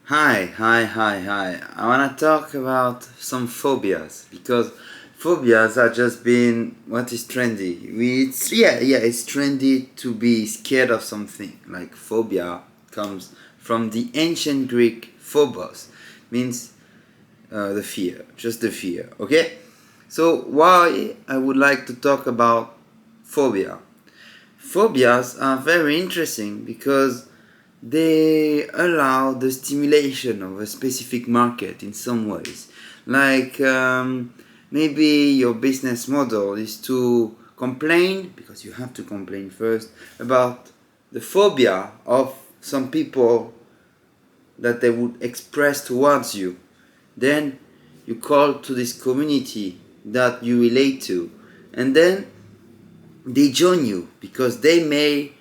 Hi. I want to talk about some phobias because phobias are just been what is trendy. It's trendy to be scared of something. Like phobia comes from the ancient Greek phobos, means the fear, just the fear. Okay, so why I would like to talk about phobia? Phobias are very interesting because they allow the stimulation of a specific market in some ways. Like maybe your business model is to complain, because you have to complain first, about the phobia of some people that they would express towards you. Then you call to this community that you relate to, and then they join you because they may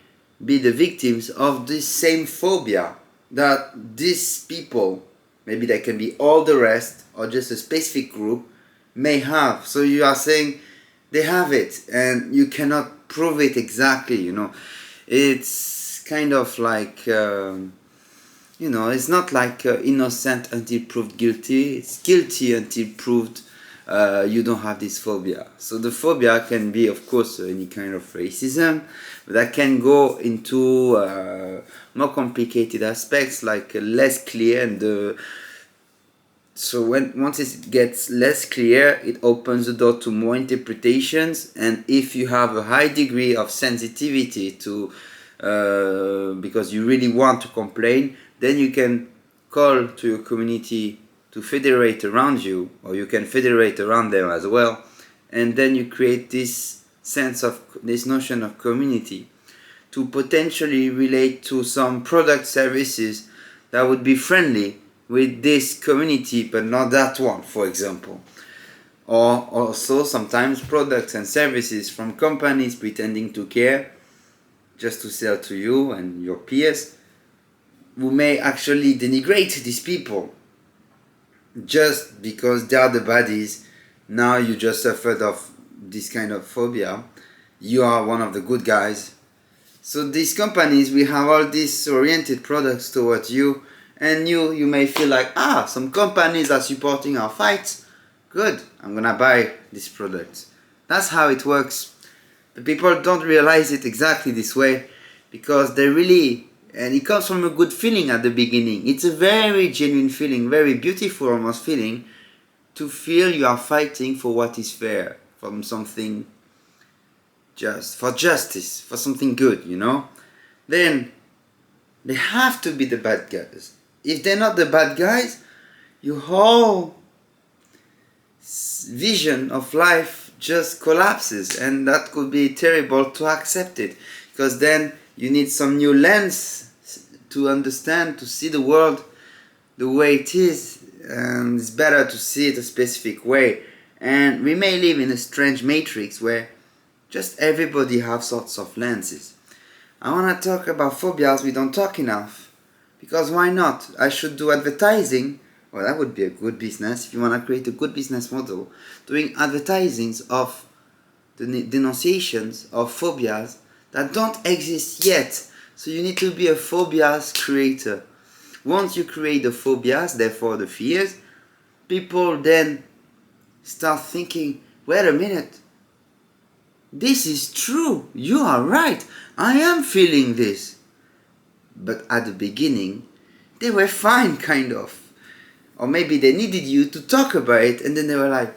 be the victims of this same phobia that these people, maybe they can be all the rest or just a specific group, may have. So you are saying they have it and you cannot prove it exactly. It's kind of like it's not like innocent until proved guilty. It's guilty until proved you don't have this phobia. So the phobia can be, of course, any kind of racism, but that can go into more complicated aspects, like less clear. And so once it gets less clear, it opens the door to more interpretations. And if you have a high degree of sensitivity to, because you really want to complain, then you can call to your community to federate around you, or you can federate around them as well, and then you create this notion of community to potentially relate to some product services that would be friendly with this community but not that one, for example. Or also sometimes products and services from companies pretending to care just to sell to you and your peers, who may actually denigrate these people just because they are the baddies. Now you just suffered of this kind of phobia. You are one of the good guys. So these companies will have all these oriented products towards you, and you may feel like, some companies are supporting our fight. Good, I'm gonna buy this product. That's how it works. But people don't realize it exactly this way because and it comes from a good feeling at the beginning. It's a very genuine feeling, very beautiful almost feeling, to feel you are fighting for what is fair, from something for justice, for something good. Then they have to be the bad guys. If they're not the bad guys, your whole vision of life just collapses, and that could be terrible to accept it, because then you need some new lens to understand, to see the world the way it is, and it's better to see it a specific way. And we may live in a strange matrix where just everybody has sorts of lenses. I want to talk about phobias we don't talk enough, because why not? I should do advertising. Well, that would be a good business if you want to create a good business model, doing advertisings of the denunciations of phobias that don't exist yet. So you need to be a phobias creator. Once you create the phobias, therefore the fears, people then start thinking, wait a minute, this is true, you are right, I am feeling this. But at the beginning, they were fine, kind of. Or maybe they needed you to talk about it, and then they were like,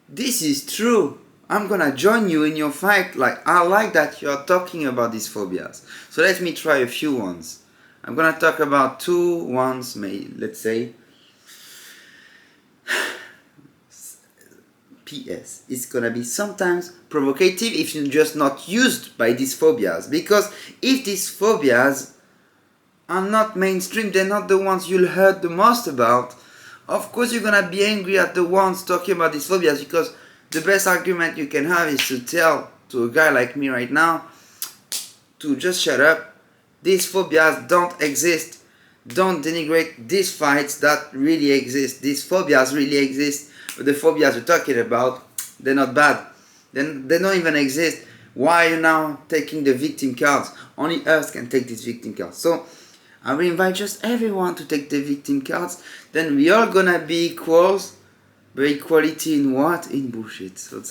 this is true, I'm gonna join you in your fight. Like, I like that you're talking about these phobias. So let me try a few ones. I'm gonna talk about two ones, let's say. PS. It's gonna be sometimes provocative if you're just not used by these phobias. Because if these phobias are not mainstream, they're not the ones you'll heard the most about, of course you're gonna be angry at the ones talking about these phobias, because the best argument you can have is to tell to a guy like me right now to just shut up. These phobias don't exist. Don't denigrate these fights that really exist. These phobias really exist. But the phobias we're talking about, they're not bad. They don't even exist. Why are you now taking the victim cards? Only us can take these victim cards. So I will invite just everyone to take the victim cards. Then we all gonna be equals, but equality in what? In bullshit. So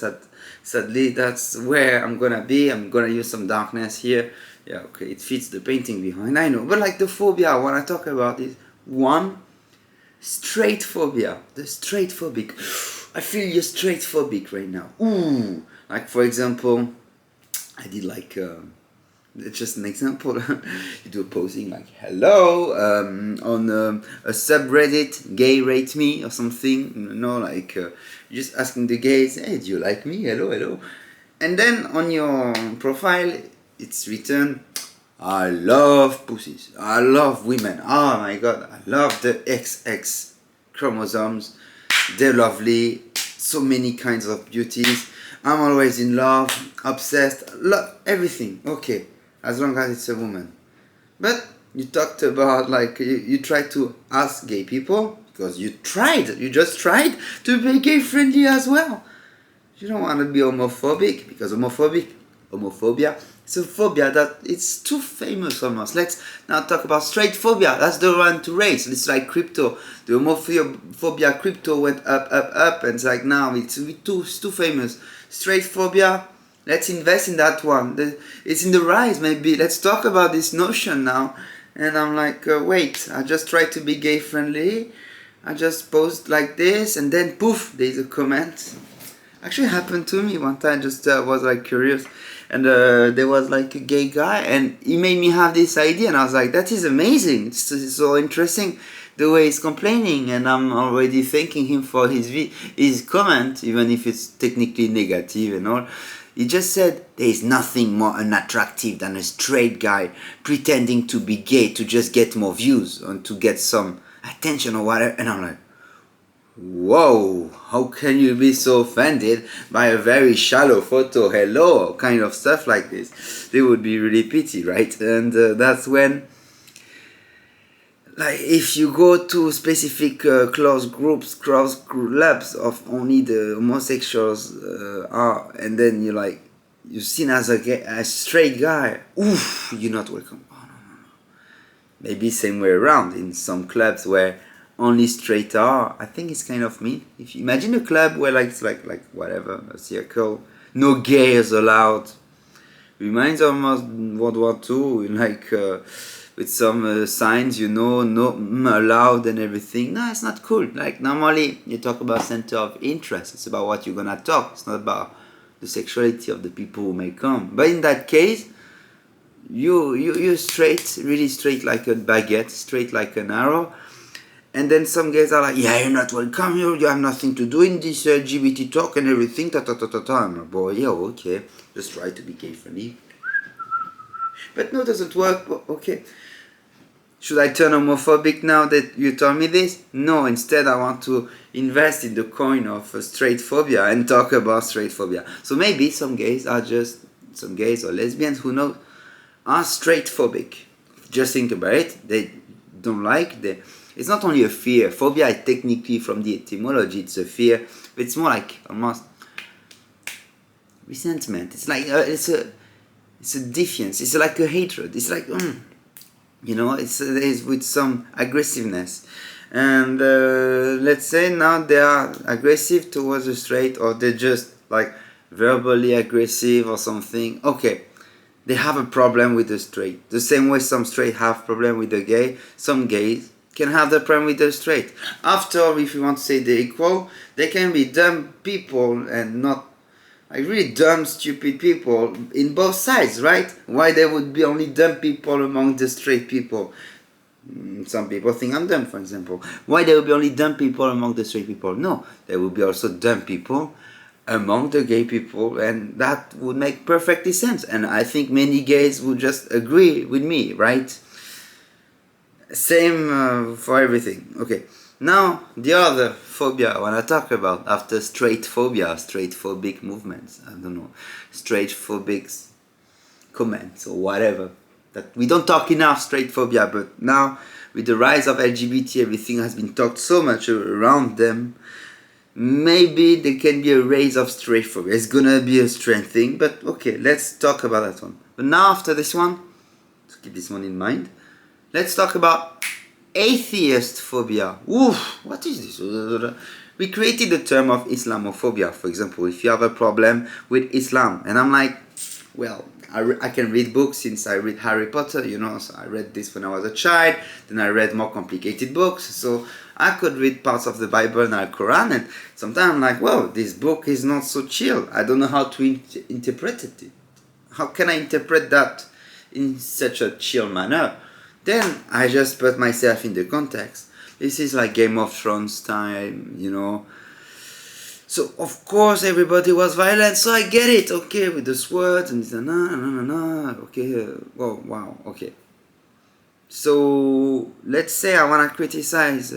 sadly, that's where I'm gonna be. I'm gonna use some darkness here. Yeah, okay, it fits the painting behind, I know. But like the phobia, what I talk about is one, straightphobia, the straightphobic. I feel you're straightphobic right now. Ooh, like for example, I did like just an example. You do a posting like hello on a subreddit, gay rate me or something. You know, like just asking the gays, hey, do you like me? Hello, hello. And then on your profile, it's written, I love pussies. I love women. Oh my god, I love the XX chromosomes. They're lovely. So many kinds of beauties. I'm always in love, obsessed, love everything. Okay, as long as it's a woman. But you talked about like you tried to ask gay people because you just tried to be gay friendly as well. You don't want to be homophobic because homophobia, it's a phobia that it's too famous almost. Let's now talk about straightphobia. That's the one to raise. It's like crypto. The homophobia crypto went up, and it's like now it's too famous. Straightphobia, let's invest in that one. It's in the rise maybe. Let's talk about this notion now. And I'm like, wait, I just tried to be gay friendly. I just post like this, and then poof, there's a comment. Actually happened to me one time. Just was like curious, and there was like a gay guy, and he made me have this idea, and I was like, that is amazing. It's so interesting the way he's complaining, and I'm already thanking him for his comment, even if it's technically negative and all. He just said there is nothing more unattractive than a straight guy pretending to be gay to just get more views and to get some attention or whatever. And I'm like, whoa, how can you be so offended by a very shallow photo, hello, kind of stuff like this? They would be really pity, right? And that's when, like, if you go to specific closed groups, closed clubs of only the homosexuals are, and then you're seen as a straight guy, oof, you're not welcome. Oh, no. Maybe same way around in some clubs where only straight are. I think it's kind of mean. If you imagine a club where it's like whatever, a circle, no gays allowed. Reminds almost World War II, with some signs, no allowed and everything. No, it's not cool. Like normally you talk about center of interest. It's about what you're gonna talk. It's not about the sexuality of the people who may come. But in that case, you're straight, really straight like a baguette, straight like an arrow. And then some guys are like, yeah, you're not welcome, you have nothing to do in this LGBT talk and everything, I'm like, boy, yeah, okay, just try to be gay friendly. But no, it doesn't work, okay. Should I turn homophobic now that you told me this? No, instead I want to invest in the coin of straightphobia and talk about straightphobia. So maybe some gays or lesbians, who knows, are straightphobic. Just think about it, they don't it's not only a fear. Phobia is technically, from the etymology, it's a fear, but it's more like almost resentment. It's like it's a defiance. It's like a hatred. It's like it's with some aggressiveness. And let's say now they are aggressive towards the straight, or they're just like verbally aggressive or something. Okay, they have a problem with the straight. The same way some straight have problem with the gay. Some gays can have the problem with the straight. After all, if you want to say they're equal, they can be dumb people and not really dumb, stupid people in both sides, right? Why there would be only dumb people among the straight people? Some people think I'm dumb, for example. Why there would be only dumb people among the straight people? No, there would be also dumb people among the gay people, and that would make perfectly sense. And I think many gays would just agree with me, right? Same for everything. Okay, now the other phobia I want to talk about after straightphobic movements, I don't know, straightphobic comments or whatever, that we don't talk enough straightphobia, but now with the rise of LGBT, everything has been talked so much around them. Maybe there can be a rise of straightphobia. It's gonna be a strange thing, but okay, let's talk about that one. But now after this one, let's keep this one in mind. Let's talk about Atheistphobia. Oof, what is this? We created the term of islamophobia, for example, if you have a problem with Islam. And I'm like, well, I can read books since I read Harry Potter, you know, so I read this when I was a child, then I read more complicated books, so I could read parts of the Bible and the Quran, and sometimes I'm like, well, this book is not so chill. I don't know how to interpret it. How can I interpret that in such a chill manner? Then I just put myself in the context. This is like Game of Thrones time, you know. So of course everybody was violent, so I get it, okay, with the swords and okay, oh wow, okay. So let's say I wanna criticize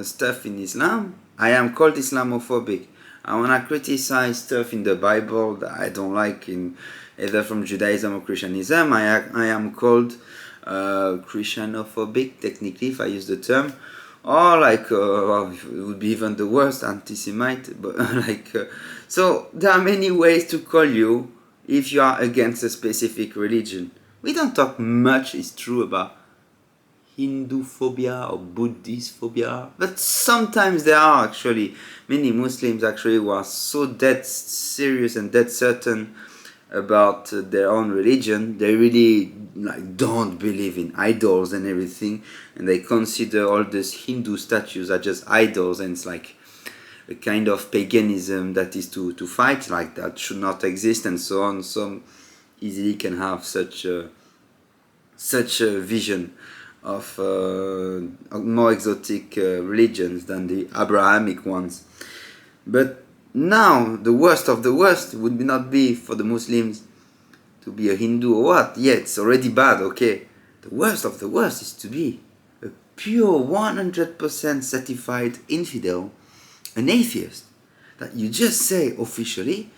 stuff in Islam. I am called Islamophobic. I wanna criticize stuff in the Bible that I don't like, in either from Judaism or Christianism. I am called Christianophobic, technically, if I use the term. Or like, it would be even the worst, anti-Semite, but like, so there are many ways to call you if you are against a specific religion. We don't talk much, it's true, about Hindu phobia or Buddhist phobia, but sometimes there are actually many Muslims actually who are so dead serious and dead certain about their own religion. They really like don't believe in idols and everything, and they consider all these Hindu statues are just idols, and it's like a kind of paganism that is to fight like that, should not exist, and so on. Some easily can have such a vision of more exotic religions than the Abrahamic ones. But now, the worst of the worst would not be for the Muslims to be a Hindu or what. Yeah, it's already bad, okay. The worst of the worst is to be a pure 100% certified infidel, an atheist, that you just say officially,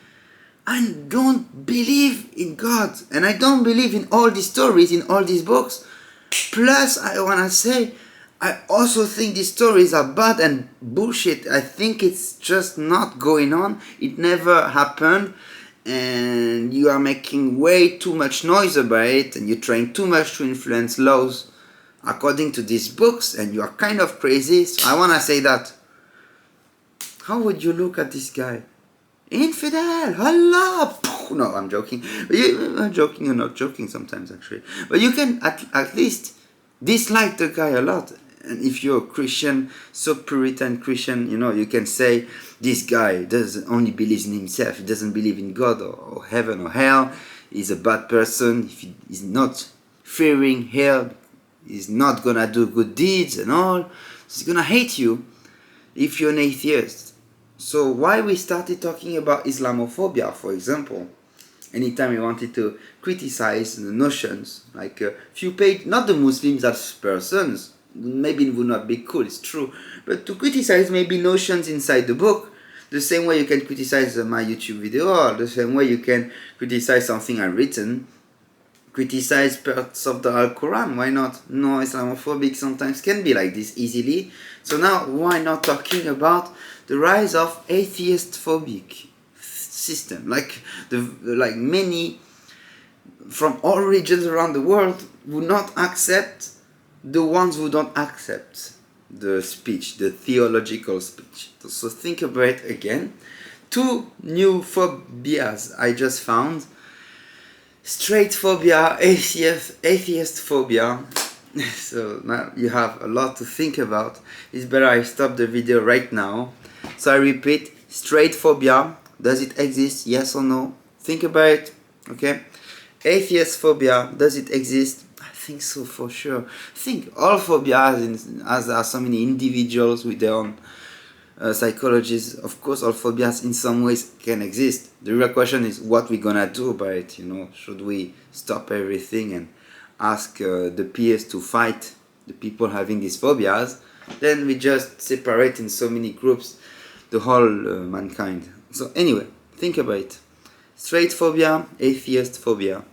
I don't believe in God, and I don't believe in all these stories, in all these books. Plus, I want to say, I also think these stories are bad and bullshit. I think it's just not going on. It never happened. And you are making way too much noise about it. And you're trying too much to influence laws according to these books. And you are kind of crazy. So I want to say that. How would you look at this guy? Infidel! Allah! No, I'm joking. I'm joking or not joking sometimes actually. But you can at least dislike the guy a lot. And if you're a Christian, so Puritan Christian, you know, you can say, this guy doesn't only believes in himself, he doesn't believe in God or heaven or hell, he's a bad person, if he's not fearing hell, he's not gonna do good deeds and all, he's gonna hate you if you're an atheist. So why we started talking about Islamophobia, for example, anytime we wanted to criticize the notions, like a few pages, not the Muslims as persons, maybe it would not be cool, it's true, but to criticize maybe notions inside the book, the same way you can criticize my YouTube video, or the same way you can criticize something I've written, criticize parts of the Quran, why not? No, Islamophobic sometimes can be like this easily. So now, why not talking about the rise of Atheistphobic system, like many from all regions around the world would not accept the ones who don't accept the speech, the theological speech. So think about it again. Two new phobias I just found. Straightphobia, Atheistphobia. So now you have a lot to think about. It's better I stop the video right now. So I repeat, Straightphobia, does it exist? Yes or no? Think about it, okay? Atheistphobia, does it exist? I think so, for sure. I think all phobias, as there are so many individuals with their own psychologies, of course all phobias in some ways can exist. The real question is what we're gonna do about it, you know. Should we stop everything and ask the peers to fight the people having these phobias? Then we just separate in so many groups the whole mankind. So anyway, think about it. Straightphobia, Atheistphobia.